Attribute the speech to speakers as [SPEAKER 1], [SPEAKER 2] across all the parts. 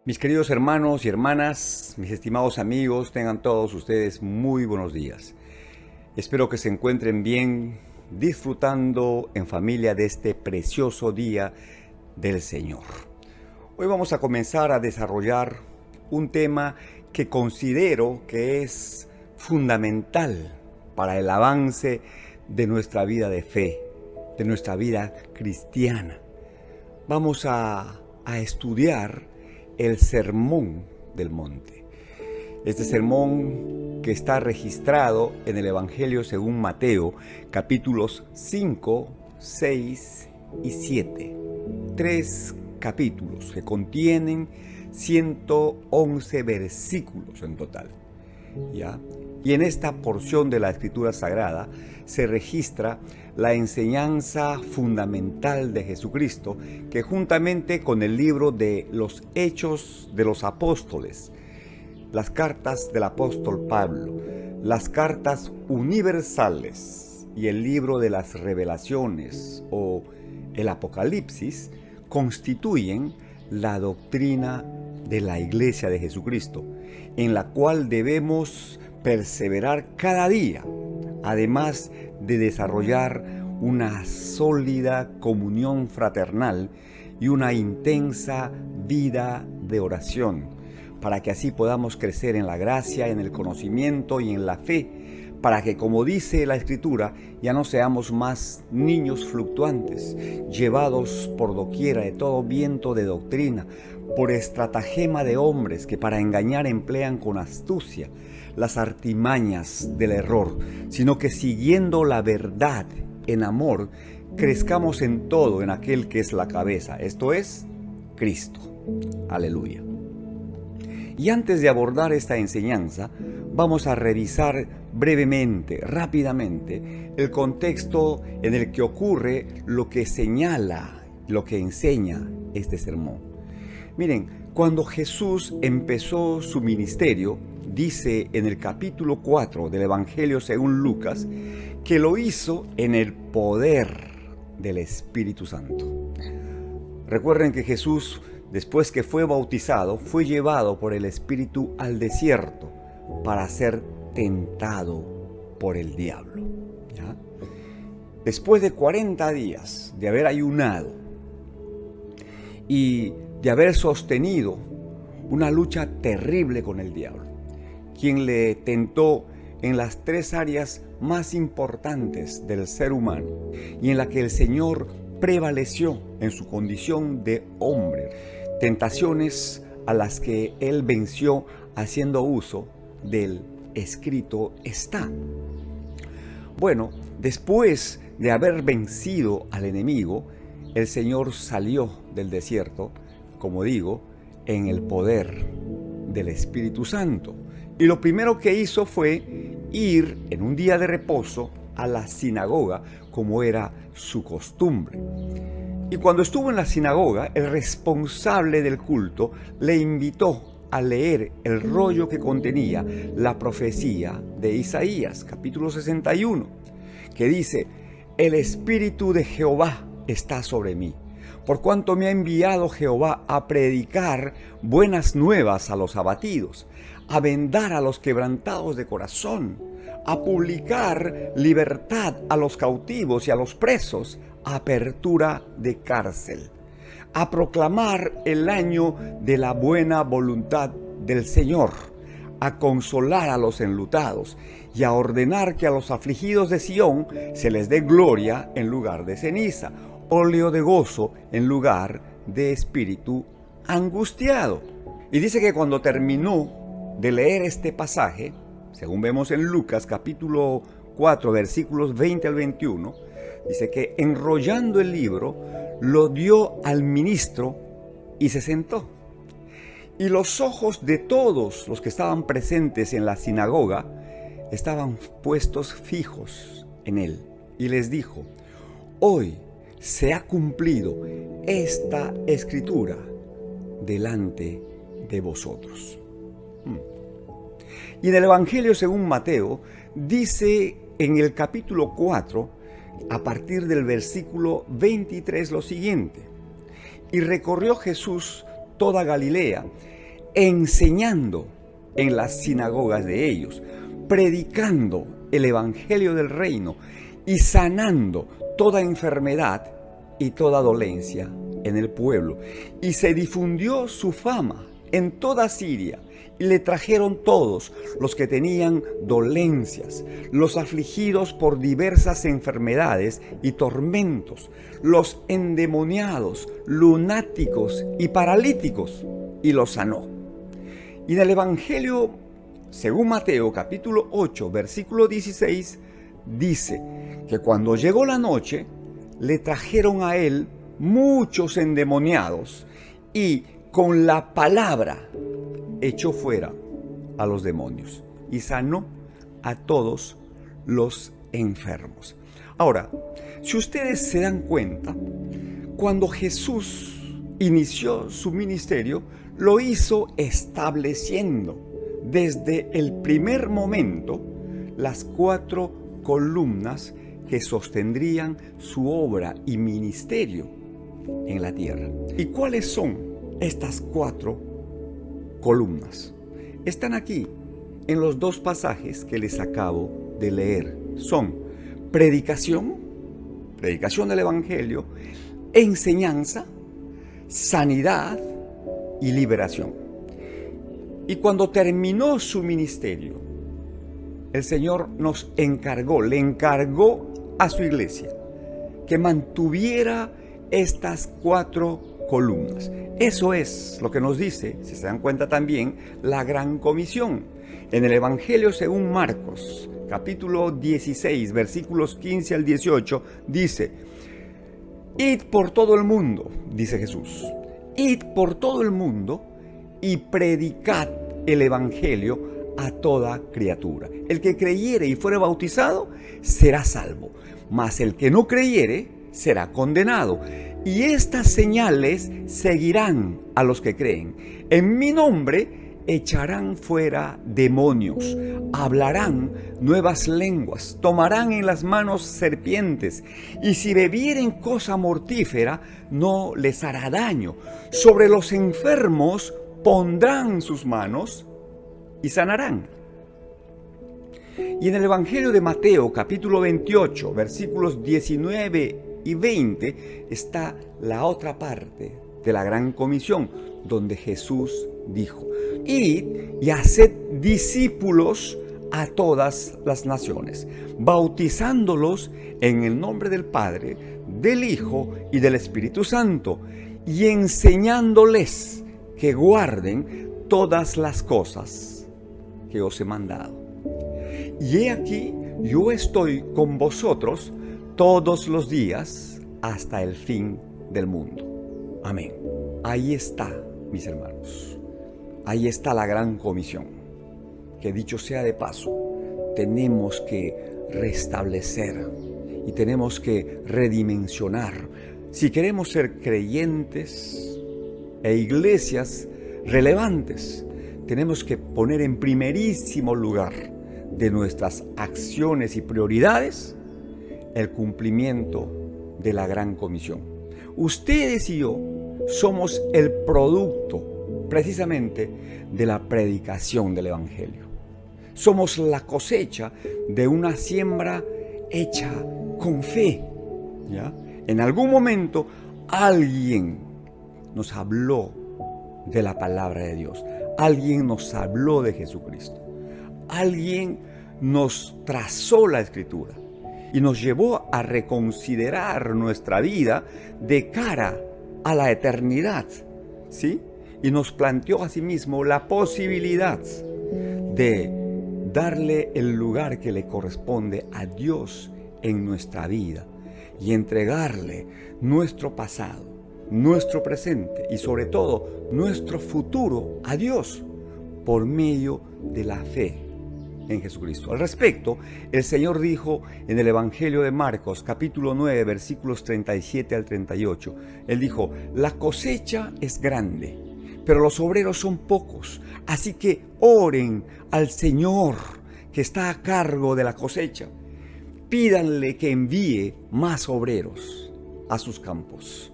[SPEAKER 1] Mis queridos hermanos y hermanas, mis estimados amigos, tengan todos ustedes muy buenos días. Espero que se encuentren bien, disfrutando en familia de este precioso día del Señor. Hoy vamos a comenzar a desarrollar un tema que considero que es fundamental para el avance de nuestra vida de fe, de nuestra vida cristiana. Vamos a estudiar el Sermón del Monte. Este sermón que está registrado en el Evangelio según Mateo, capítulos 5, 6 y 7. 3 capítulos que contienen 111 versículos en total. ¿Ya? Y en esta porción de la Escritura Sagrada se registra la enseñanza fundamental de Jesucristo, que juntamente con el libro de los Hechos de los Apóstoles, las cartas del apóstol Pablo, las cartas universales y el libro de las Revelaciones o el Apocalipsis, constituyen la doctrina de la Iglesia de Jesucristo, en la cual debemos perseverar cada día, además de desarrollar una sólida comunión fraternal y una intensa vida de oración, para que así podamos crecer en la gracia, en el conocimiento y en la fe, para que, como dice la Escritura, ya no seamos más niños fluctuantes, llevados por doquiera de todo viento de doctrina, por estratagema de hombres que para engañar emplean con astucia las artimañas del error, sino que siguiendo la verdad en amor, crezcamos en todo en aquel que es la cabeza, esto es, Cristo. Aleluya. Y antes de abordar esta enseñanza, vamos a revisar brevemente, rápidamente, el contexto en el que ocurre lo que señala, lo que enseña este sermón. Miren, cuando Jesús empezó su ministerio, dice en el capítulo 4 del Evangelio según Lucas, que lo hizo en el poder del Espíritu Santo. Recuerden que Jesús, después que fue bautizado, fue llevado por el Espíritu al desierto para ser tentado por el diablo. ¿Ya? Después de 40 días de haber ayunado y de haber sostenido una lucha terrible con el diablo, quien le tentó en las 3 áreas más importantes del ser humano y en la que el Señor prevaleció en su condición de hombre, tentaciones a las que Él venció haciendo uso del escrito está. Bueno, después de haber vencido al enemigo, el Señor salió del desierto, como digo, en el poder del Espíritu Santo. Y lo primero que hizo fue ir en un día de reposo a la sinagoga, como era su costumbre. Y cuando estuvo en la sinagoga, el responsable del culto le invitó a leer el rollo que contenía la profecía de Isaías, capítulo 61, que dice: el Espíritu de Jehová está sobre mí, por cuanto me ha enviado Jehová a predicar buenas nuevas a los abatidos, a vendar a los quebrantados de corazón, a publicar libertad a los cautivos y a los presos, apertura de cárcel, a proclamar el año de la buena voluntad del Señor, a consolar a los enlutados y a ordenar que a los afligidos de Sión se les dé gloria en lugar de ceniza, óleo de gozo en lugar de espíritu angustiado. Y dice que cuando terminó de leer este pasaje, según vemos en Lucas capítulo 4 versículos 20 al 21, dice que enrollando el libro lo dio al ministro y se sentó. Y los ojos de todos los que estaban presentes en la sinagoga estaban puestos fijos en él. Y les dijo: hoy se ha cumplido esta escritura delante de vosotros. Y en el Evangelio según Mateo dice en el capítulo 4, a partir del versículo 23, lo siguiente: y recorrió Jesús toda Galilea, enseñando en las sinagogas de ellos, predicando el evangelio del reino y sanando toda enfermedad y toda dolencia en el pueblo. Y se difundió su fama en toda Siria, y le trajeron todos los que tenían dolencias, los afligidos por diversas enfermedades y tormentos, los endemoniados, lunáticos y paralíticos, y los sanó. Y en el Evangelio, según Mateo capítulo 8, versículo 16, dice que cuando llegó la noche, le trajeron a él muchos endemoniados, y con la palabra echó fuera a los demonios y sanó a todos los enfermos. Ahora, si ustedes se dan cuenta, cuando Jesús inició su ministerio, lo hizo estableciendo desde el primer momento las 4 columnas que sostendrían su obra y ministerio en la tierra. ¿Y cuáles son estas 4 columnas? Están aquí en los 2 pasajes que les acabo de leer. Son predicación del evangelio, enseñanza, sanidad y liberación. Y cuando terminó su ministerio, el Señor le encargó a su iglesia que mantuviera estas 4 columnas. Eso es lo que nos dice, si se dan cuenta también, la Gran Comisión. En el Evangelio según Marcos, capítulo 16, versículos 15 al 18, dice: id por todo el mundo, dice Jesús, id por todo el mundo y predicad el Evangelio a toda criatura. El que creyere y fuere bautizado será salvo, mas el que no creyere será condenado. Y estas señales seguirán a los que creen. En mi nombre echarán fuera demonios, hablarán nuevas lenguas, tomarán en las manos serpientes, y si bebieren cosa mortífera no les hará daño. Sobre los enfermos pondrán sus manos y sanarán. Y en el Evangelio de Mateo, capítulo 28, versículos 19 y 20, está la otra parte de la Gran Comisión, donde Jesús dijo: id y haced discípulos a todas las naciones, bautizándolos en el nombre del Padre, del Hijo y del Espíritu Santo, y enseñándoles que guarden todas las cosas que os he mandado. Y he aquí, yo estoy con vosotros todos los días hasta el fin del mundo. Amén. Ahí está, mis hermanos. Ahí está la Gran Comisión, que dicho sea de paso, tenemos que restablecer y tenemos que redimensionar. Si queremos ser creyentes e iglesias relevantes, tenemos que poner en primerísimo lugar de nuestras acciones y prioridades el cumplimiento de la Gran Comisión. Ustedes y yo somos el producto precisamente de la predicación del Evangelio. Somos la cosecha de una siembra hecha con fe, ¿ya? En algún momento alguien nos habló de la palabra de Dios. Alguien nos habló de Jesucristo. Alguien nos trazó la Escritura y nos llevó a reconsiderar nuestra vida de cara a la eternidad, ¿sí? Y nos planteó asimismo la posibilidad de darle el lugar que le corresponde a Dios en nuestra vida y entregarle nuestro pasado, nuestro presente y sobre todo nuestro futuro a Dios por medio de la fe en Jesucristo. Al respecto, el Señor dijo en el Evangelio de Marcos, capítulo 9, versículos 37 al 38, Él dijo: la cosecha es grande, pero los obreros son pocos, así que oren al Señor que está a cargo de la cosecha. Pídanle que envíe más obreros a sus campos.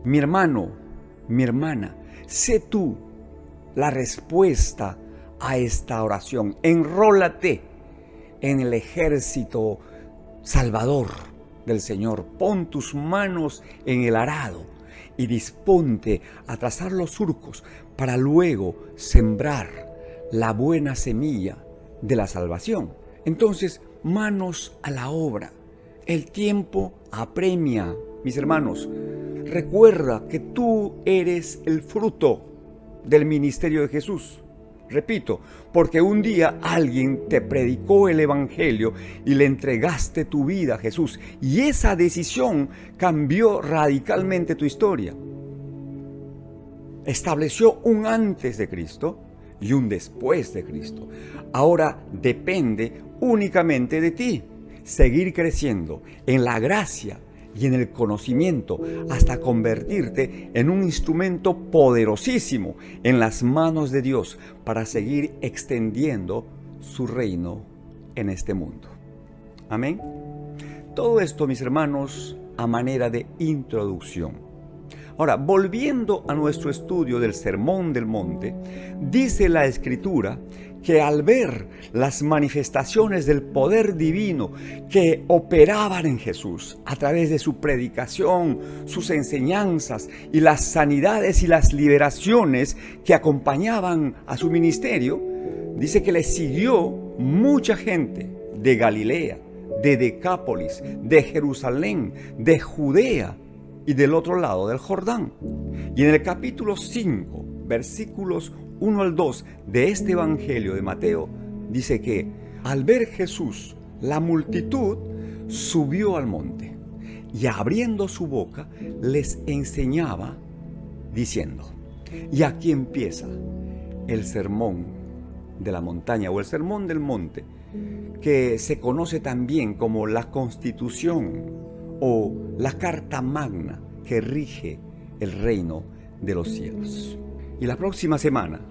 [SPEAKER 1] Mi hermano, mi hermana, sé tú la respuesta a esta oración. Enrólate en el ejército salvador del Señor. Pon tus manos en el arado y disponte a trazar los surcos para luego sembrar la buena semilla de la salvación. Entonces, manos a la obra. El tiempo apremia, mis hermanos. Recuerda que tú eres el fruto del ministerio de Jesús. Repito, porque un día alguien te predicó el evangelio y le entregaste tu vida a Jesús, y esa decisión cambió radicalmente tu historia. Estableció un antes de Cristo y un después de Cristo. Ahora depende únicamente de ti seguir creciendo en la gracia y en el conocimiento hasta convertirte en un instrumento poderosísimo en las manos de Dios para seguir extendiendo su reino en este mundo. Amén. Todo esto, mis hermanos, a manera de introducción. Ahora, volviendo a nuestro estudio del Sermón del Monte, dice la Escritura que al ver las manifestaciones del poder divino que operaban en Jesús a través de su predicación, sus enseñanzas y las sanidades y las liberaciones que acompañaban a su ministerio, dice que le siguió mucha gente de Galilea, de Decápolis, de Jerusalén, de Judea y del otro lado del Jordán. Y en el capítulo 5, versículos 1 al 2 de este evangelio de Mateo, dice que al ver Jesús la multitud, subió al monte y abriendo su boca les enseñaba diciendo. Y aquí empieza el sermón de la montaña o el sermón del monte, que se conoce también como la Constitución o la Carta Magna que rige el reino de los cielos. Y la próxima semana,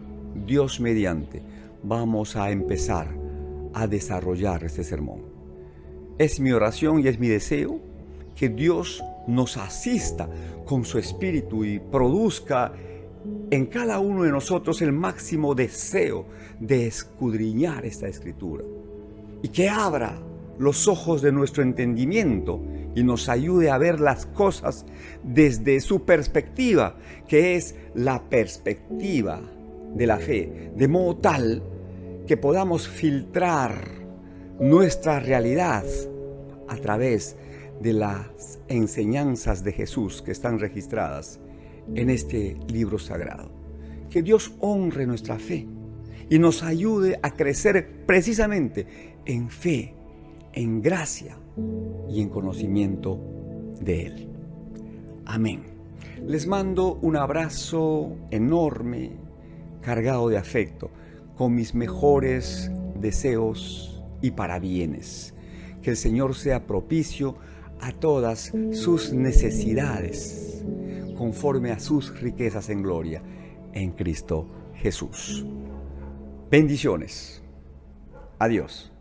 [SPEAKER 1] Dios mediante, vamos a empezar a desarrollar este sermón. Es mi oración y es mi deseo que Dios nos asista con su Espíritu y produzca en cada uno de nosotros el máximo deseo de escudriñar esta Escritura y que abra los ojos de nuestro entendimiento y nos ayude a ver las cosas desde su perspectiva, que es la perspectiva de la fe, de modo tal que podamos filtrar nuestra realidad a través de las enseñanzas de Jesús que están registradas en este libro sagrado. Que Dios honre nuestra fe y nos ayude a crecer precisamente en fe, en gracia y en conocimiento de Él. Amén. Les mando un abrazo enorme, cargado de afecto, con mis mejores deseos y parabienes. Que el Señor sea propicio a todas sus necesidades, conforme a sus riquezas en gloria, en Cristo Jesús. Bendiciones. Adiós.